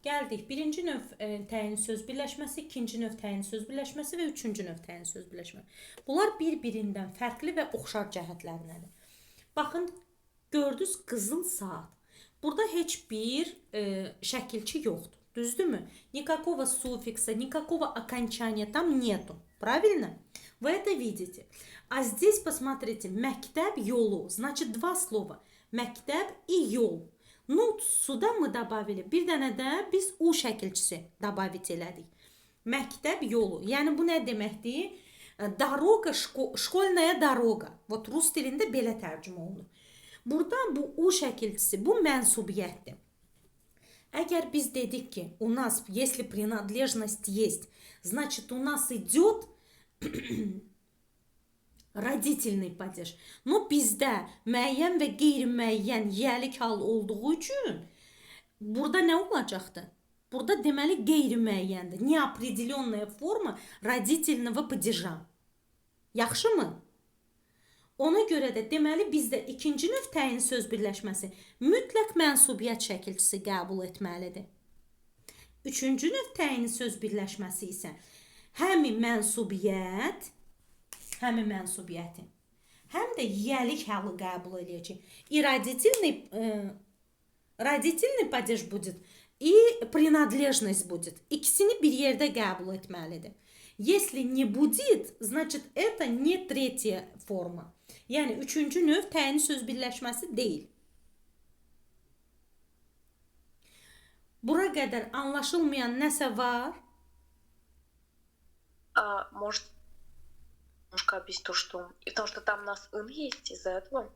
Gəldik birinci növ təyin söz birləşməsi, ikinci növ təyin söz birləşməsi və üçüncü növ təyin söz birləşməsi. Bunlar bir-birindən fərqli və oxşar cəhətlərindədir. Baxın, gördünüz qızıl saat. Burada heç bir şəkilçi yoxdur. Düzdürmü? Никакого суффикса, никакого окончания там нету. Правильно? Вы это видите. А здесь, посмотрите, məktəb yolu. Значит, два слова. Məktəb и yol. Ну, сюда мы добавили. Bir dənə də biz U şəkilçisi добавить elədik. Məktəb yolu. Yəni bu nə deməkdir? Doroga, şkolnaya doroga. Вот rus dilində belə tərcümə olunur. Burada bu U şəkilçisi, bu mənsubiyyətdir. Əgər biz dedik ki, у нас, если принадлежность есть, значит, у нас идет родительный падеж. Но bizdə müəyyən və qeyri-müəyyən yəlik hal olduğu üçün burada nə olacaqdı? Burada deməli qeyri-müəyyəndir. Неопределенная форма родительного падежа. Yaxşımı? Ona görə də deməli bizdə ikinci növ təyin söz birləşməsi mütləq mənsubiyyət şəkilçisi qəbul etməlidir. Üçüncü növ təyin söz birləşməsi isə həmin mənsubiyyət, həmin mənsubiyyətin, həm də yəlik halı qəbul edəcək. И родительный падеж будет, и принадлежность будет. İkisini bir yerdə qəbul etməlidir. Если не будет, значит, это не третья форма. Yəni, üçüncü növ təyin söz birləşməsi deyil. Bura qədər anlaşılmayan nəsə var? Может, немножко объяснить то, что... Потому что там у нас «ын» есть из-за этого.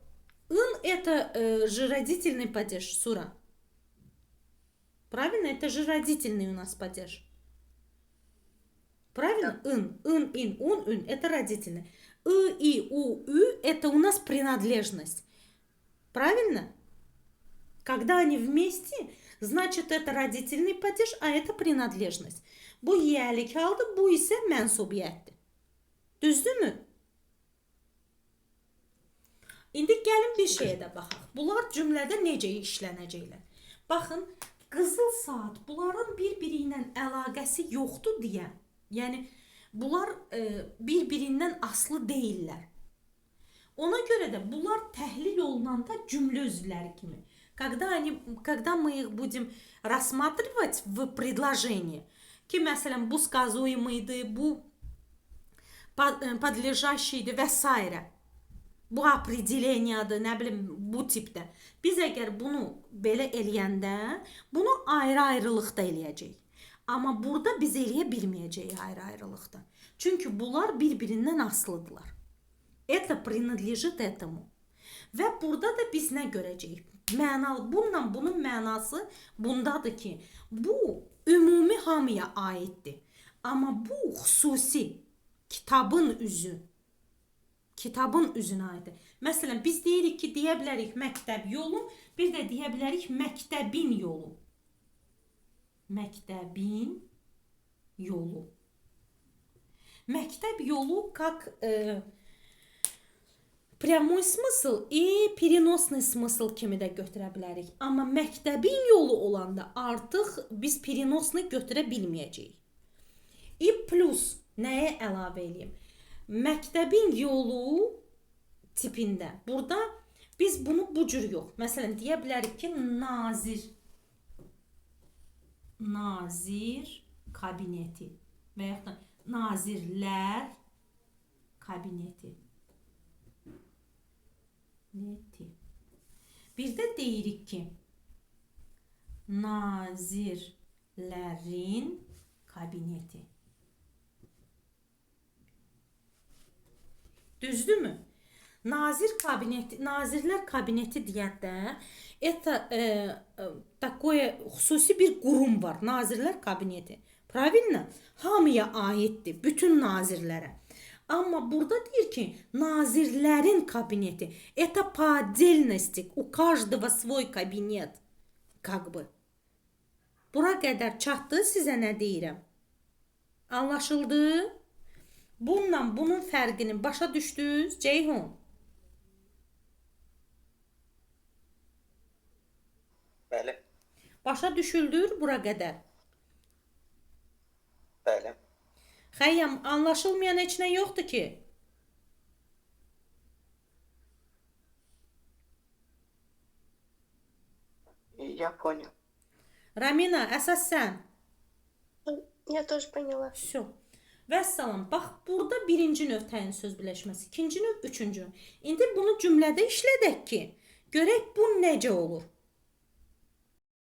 «Ын» — это же родительный падеж, Сура. Правильно? Это же родительный у нас падеж. Правильно? Да. «Ын», «ын», «ин», «ун», «ын» — это родительный. «ы», «и», «у», «ü» — это у нас принадлежность. Правильно? Когда они вместе, значит, это родительный падеж, а это принадлежность. Bu yəlik haldır, bu isə mənsubiyyətdir. Düzdürmü? İndi gəlin bir şeyə də baxaq. Bunlar cümlədə necə işlənəcəklər? Baxın, qızıl saat bunların bir-biri ilə əlaqəsi yoxdur deyə. Yəni, bunlar bir-birindən aslı deyillər. Ona görə də bunlar təhlil olunanda cümlə üzvləri kimi. Когда мы их будем рассматривать в предложении, ki, məsələn, bu сказуемый-dır, bu подлежащий-dir və s. Bu определение-dir, nə bilim, bu tipdə. Biz əgər bunu belə eləyəndə, bunu ayrı-ayrılıqda eləyəcəyik. Amma burada biz eləyə bilməyəcəyik ayrı-ayrılıqda. Çünki bunlar bir-birindən asılıdırlar. Это принадлежит этому. Və burada da biz nə görəcəyik? Bununla bunun mənası bundadır ki, bu ümumi hamıya aiddir. Amma bu xüsusi kitabın üzünə aiddir. Məsələn, biz deyirik ki, deyə bilərik məktəb yolu, bir də deyə bilərik məktəbin yolu. Məktəbin yolu. Məktəb yolu как прямой смысл и переносный смысл kimi də götürə bilərik. Amma məktəbin yolu olanda artıq biz переносны götürə bilməyəcəyik. И plus nəyə əlavə edeyim? Məktəbin yolu tipində. Burada biz bunu bu cür yox. Məsələn, deyə bilərik ki, nazir kabineti və yaxud da nazirlər kabineti. Bir də deyirik ki, nazirlərin kabineti. Düzdürmü? Nazirlər kabineti deyəndə, такое xüsusi bir qurum var, nazirlər kabineti. Правильно? Hamıya aiddir, bütün nazirlərə. Amma burada deyir ki, nazirlərin kabineti. Это по отдельности, у каждого свой кабинет. Как бы. Bura qədər çatdı, sizə nə deyirəm? Anlaşıldı? Bununla bunun fərqini başa düşdünüz, Ceyhun? Bəli. Başa düşüldür bura qədər. Bəli. Xəyyam, anlaşılmayan heç nə yoxdur ki. Я понял. Ramina, əsas sən. Я тоже поняла. Всё. Vəssalam. Bax, burada birinci növ təyin söz birləşməsi, ikinci növ, üçüncü növ. İndi bunu cümlədə işlədək ki, görək bu necə olur.